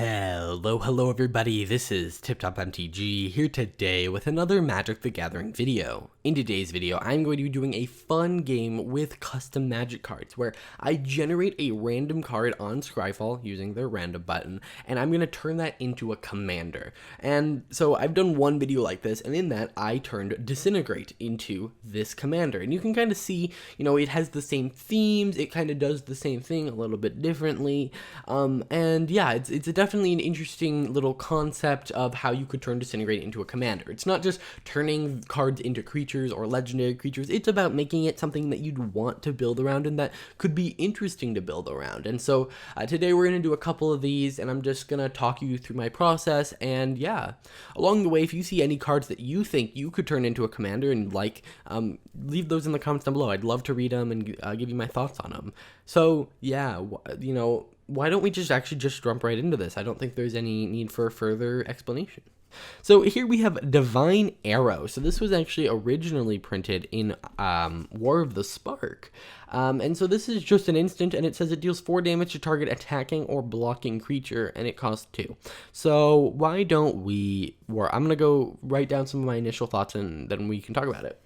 Hello everybody, this is TipTop MTG here today with another Magic the Gathering video. In today's video, I'm going to be doing a fun game with custom Magic cards where I generate a random card on Scryfall using their random button, and I'm going to turn that into a commander. And so I've done one video like this, and in that I turned Disintegrate into this commander. And you can kind of see, it has the same themes, it kind of does the same thing a little bit differently, and yeah, it's definitely an interesting little concept of how you could turn Disintegrate into a commander. It's not just turning cards into creatures or legendary creatures, it's about making it something that you'd want to build around and that could be interesting to build around. And so today we're going to do a couple of these, and I'm just going to talk you through my process. And yeah, along the way, if you see any cards that you think you could turn into a commander and leave those in the comments down below. I'd love to read them and give you my thoughts on them. So yeah, why don't we just jump right into this? I don't think there's any need for further explanation. So here we have Divine Arrow. So this was actually originally printed in War of the Spark. And so this is just an instant, and it says it deals 4 damage to target attacking or blocking creature, and it costs 2. So why don't we... I'm going to go write down some of my initial thoughts, and then we can talk about it.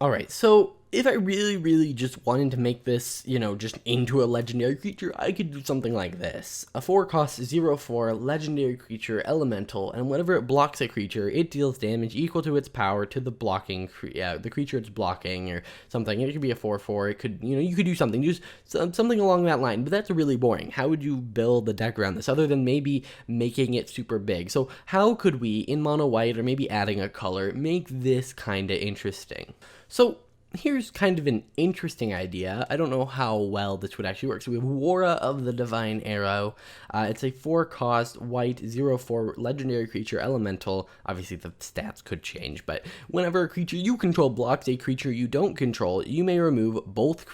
Alright, so if I really just wanted to make this, just into a legendary creature, I could do something like this. A 4-cost 0/4 legendary creature elemental, and whenever it blocks a creature, it deals damage equal to its power to the blocking, the creature it's blocking, or something. It could be a 4/4, it could, you could do something, just something along that line, but that's really boring. How would you build the deck around this, other than maybe making it super big? So how could we, in mono white, or maybe adding a color, make this kinda interesting? So here's kind of an interesting idea. I don't know how well this would actually work. So we have Wara of the Divine Arrow. It's a 4-cost white 0/4 legendary creature elemental. Obviously the stats could change, but whenever a creature you control blocks a creature you don't control, you may remove both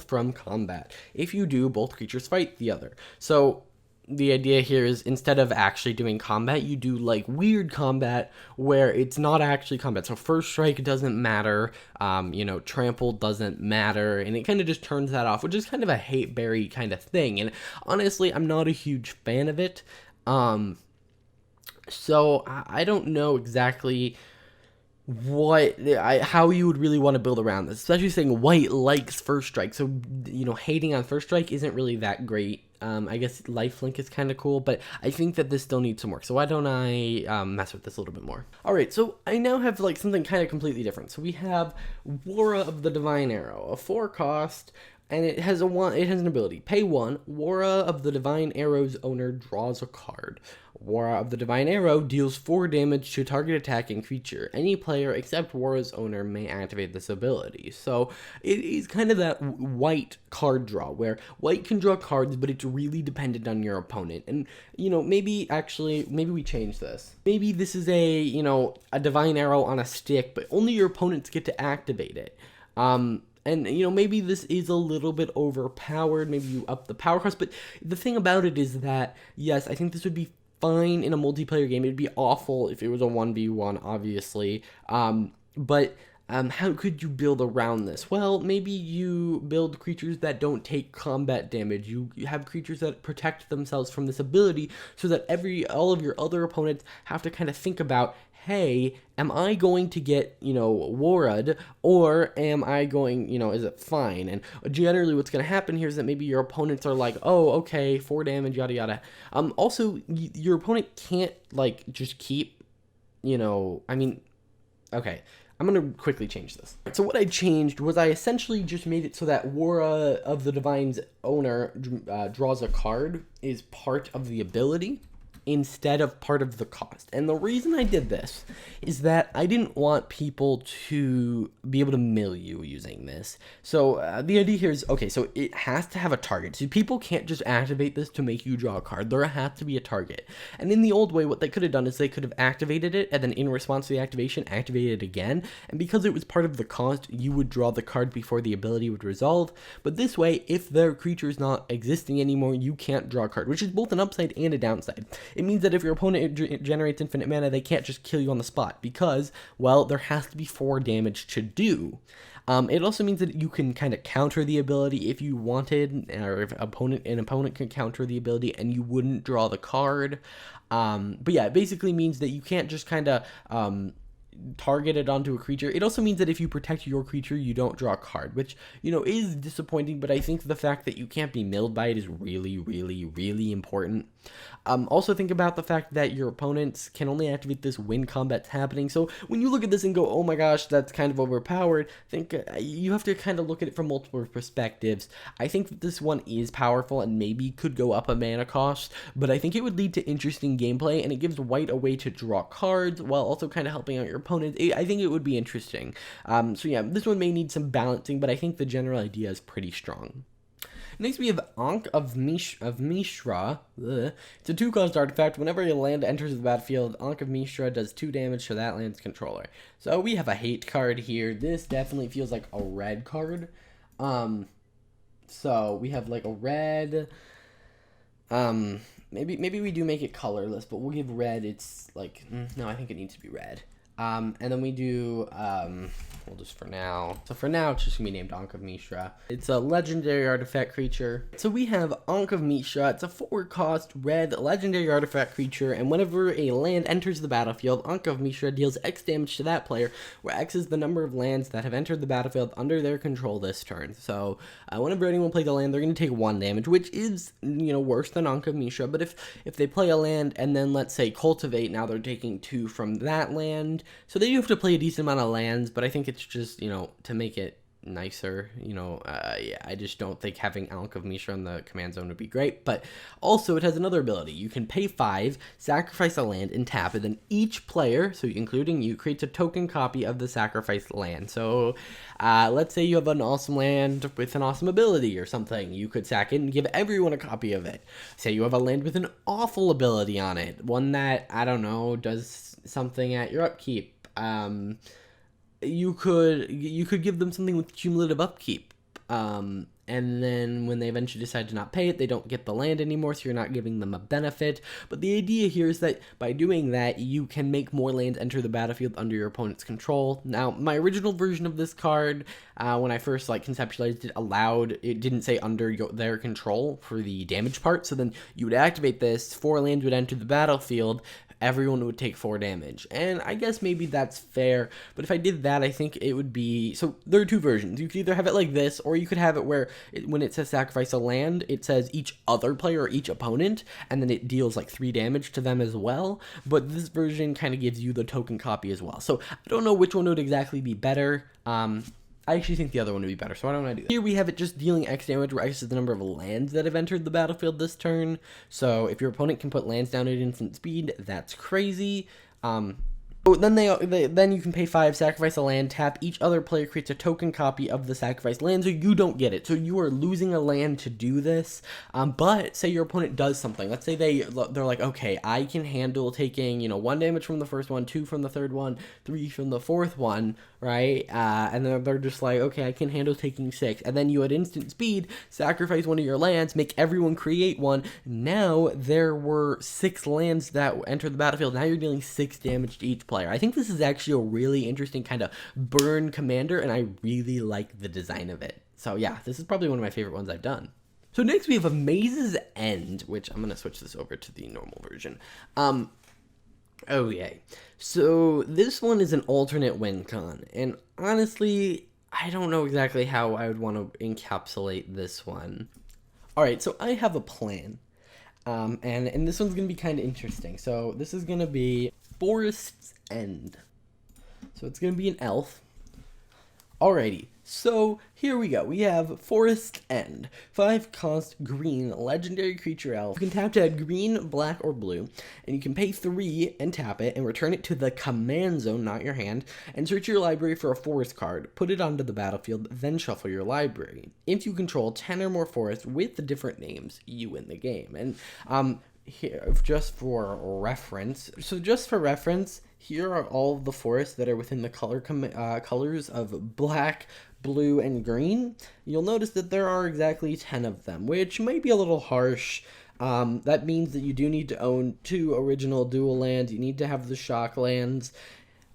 from combat. If you do, both creatures fight the other. So the idea here is, instead of actually doing combat, you do like weird combat where it's not actually combat. So first strike doesn't matter, trample doesn't matter, and it kind of just turns that off, which is kind of a hate berry kind of thing. And honestly, I'm not a huge fan of it. So I don't know exactly how you would really want to build around this, especially saying white likes first strike. So hating on first strike isn't really that great. I guess lifelink is kind of cool, but I think that this still needs some work. So why don't I mess with this a little bit more? All right, so I now have something kind of completely different. So we have Wara of the Divine Arrow, a 4-cost, and it has an ability. Pay 1. Wara of the Divine Arrow's owner draws a card. Wara of the Divine Arrow deals 4 damage to target attacking creature. Any player except Wara's owner may activate this ability. So it is kind of that white card draw, where white can draw cards, but it's really dependent on your opponent. And, maybe we change this. Maybe this is a Divine Arrow on a stick, but only your opponents get to activate it. And, maybe this is a little bit overpowered. Maybe you up the power cost. But the thing about it is that, yes, I think this would be fine in a multiplayer game. It'd be awful if it was a 1v1, obviously. But how could you build around this? Well, maybe you build creatures that don't take combat damage. You have creatures that protect themselves from this ability, so that all of your other opponents have to kind of think about, hey, am I going to get, Warad, or am I going, is it fine? And generally what's going to happen here is that maybe your opponents are like, oh, okay, 4 damage, yada, yada. Also, your opponent can't, just keep, okay. I'm going to quickly change this. So what I changed was I essentially just made it so that Wara of the Divine's owner draws a card is part of the ability, instead of part of the cost. And the reason I did this is that I didn't want people to be able to mill you using this. So the idea here is, okay, so it has to have a target. So people can't just activate this to make you draw a card. There has to be a target. And in the old way, what they could have done is they could have activated it, and then in response to the activation, activated it again. And because it was part of the cost, you would draw the card before the ability would resolve. But this way, if their creature is not existing anymore, you can't draw a card, which is both an upside and a downside. It means that if your opponent generates infinite mana, they can't just kill you on the spot because, well, there has to be 4 damage to do. It also means that you can kind of counter the ability if you wanted, or if an opponent can counter the ability and you wouldn't draw the card. But yeah, it basically means that you can't just kind of targeted onto a creature. It also means that if you protect your creature, you don't draw a card, which, you know, is disappointing, but I think the fact that you can't be milled by it is really, really, really important. Also think about the fact that your opponents can only activate this when combat's happening. So when you look at this and go, oh my gosh, that's kind of overpowered, think you have to kind of look at it from multiple perspectives. I think that this one is powerful and maybe could go up a mana cost, but I think it would lead to interesting gameplay, and it gives white a way to draw cards while also kind of helping out your opponent. I think it would be interesting. So yeah, this one may need some balancing, but I think the general idea is pretty strong. Next, we have Ankh of Mishra. It's a 2-cost artifact. Whenever a land enters the battlefield, Ankh of Mishra does 2 damage to that land's controller. So we have a hate card here. This definitely feels like a red card. So we have like a red. Maybe we do make it colorless, but we'll give red. It's like no, I think it needs to be red. And then we do, well, just for now. So for now, it's just gonna be named Ankh of Mishra. It's a legendary artifact creature. So we have Ankh of Mishra. It's a 4-cost red legendary artifact creature, and whenever a land enters the battlefield, Ankh of Mishra deals X damage to that player, where X is the number of lands that have entered the battlefield under their control this turn. So whenever anyone plays a land, they're gonna take 1 damage, which is, you know, worse than Ankh of Mishra. But if they play a land and then let's say cultivate, now they're taking 2 from that land. So they do have to play a decent amount of lands, but I think it's just, you know, to make it nicer, you know, yeah, I just don't think having Ankh of Mishra in the command zone would be great. But also it has another ability. You can pay 5, sacrifice a land, and tap it. Then each player, so including you, creates a token copy of the sacrificed land. So let's say you have an awesome land with an awesome ability or something. You could sack it and give everyone a copy of it. Say you have a land with an awful ability on it, one that, I don't know, does something at your upkeep. You could give them something with cumulative upkeep, and then when they eventually decide to not pay it, they don't get the land anymore, so you're not giving them a benefit. But the idea here is that by doing that, you can make more lands enter the battlefield under your opponent's control. Now, my original version of this card, when I first conceptualized it, it didn't say under their control for the damage part, so then you would activate this, 4 lands would enter the battlefield, everyone would take 4 damage. And I guess maybe that's fair, but if I did that, I think it would be... So there are 2 versions. You could either have it like this, or you could have it where when it says sacrifice a land, it says each other player or each opponent, and then it deals like 3 damage to them as well. But this version kind of gives you the token copy as well. So I don't know which one would exactly be better. I actually think the other one would be better, so why don't I do that? Here we have it just dealing X damage, where X is the number of lands that have entered the battlefield this turn. So if your opponent can put lands down at instant speed, that's crazy. Then you can pay 5, sacrifice a land, tap. Each other player creates a token copy of the sacrificed land, so you don't get it. So you are losing a land to do this. But say your opponent does something. Let's say they're like, okay, I can handle taking 1 damage from the first one, 2 from the third one, 3 from the fourth one, right? And then they're just like, okay, I can handle taking 6. And then you at instant speed sacrifice one of your lands, make everyone create one. Now there were 6 lands that entered the battlefield. Now you're dealing 6 damage to each player. I think this is actually a really interesting kind of burn commander, and I really like the design of it. So yeah, this is probably one of my favorite ones I've done. So next we have Amaze's End, which I'm going to switch this over to the normal version. Okay, so this one is an alternate win con, and honestly, I don't know exactly how I would want to encapsulate this one. Alright, so I have a plan, and this one's going to be kind of interesting. So this is going to be Forest's End. So it's going to be an elf. Alrighty, so here we go. We have Forest End. 5 cost green, legendary creature elf. You can tap to add green, black, or blue, and you can pay 3 and tap it and return it to the command zone, not your hand, and search your library for a forest card, put it onto the battlefield, then shuffle your library. If you control 10 or more forests with different names, you win the game. And here, just for reference, here are all of the forests that are within the colors of black, blue, and green. You'll notice that there are exactly 10 of them, which might be a little harsh. That means that you do need to own 2 original dual lands. You need to have the shock lands.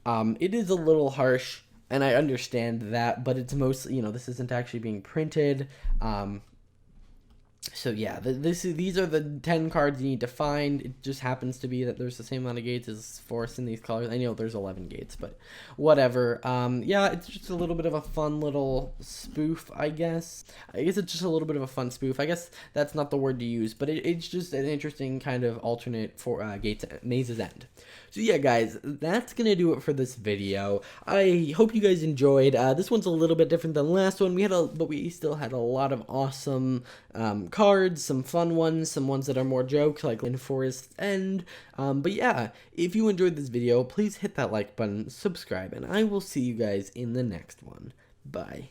It is a little harsh. and I understand that, but it's mostly, this isn't actually being printed. So yeah, these are the 10 cards you need to find. It just happens to be that there's the same amount of gates as Forest in these colors. I know there's 11 gates, but whatever. Yeah, it's just a little bit of a fun little spoof, I guess. I guess it's just a little bit of a fun spoof. I guess that's not the word to use, but it's just an interesting kind of alternate for Gates Maze's End. So yeah, guys, that's gonna do it for this video. I hope you guys enjoyed. This one's a little bit different than the last one. But we still had a lot of awesome cards, some fun ones, some ones that are more jokes, like in Forest End. But yeah, if you enjoyed this video, please hit that like button, subscribe, and I will see you guys in the next one. Bye.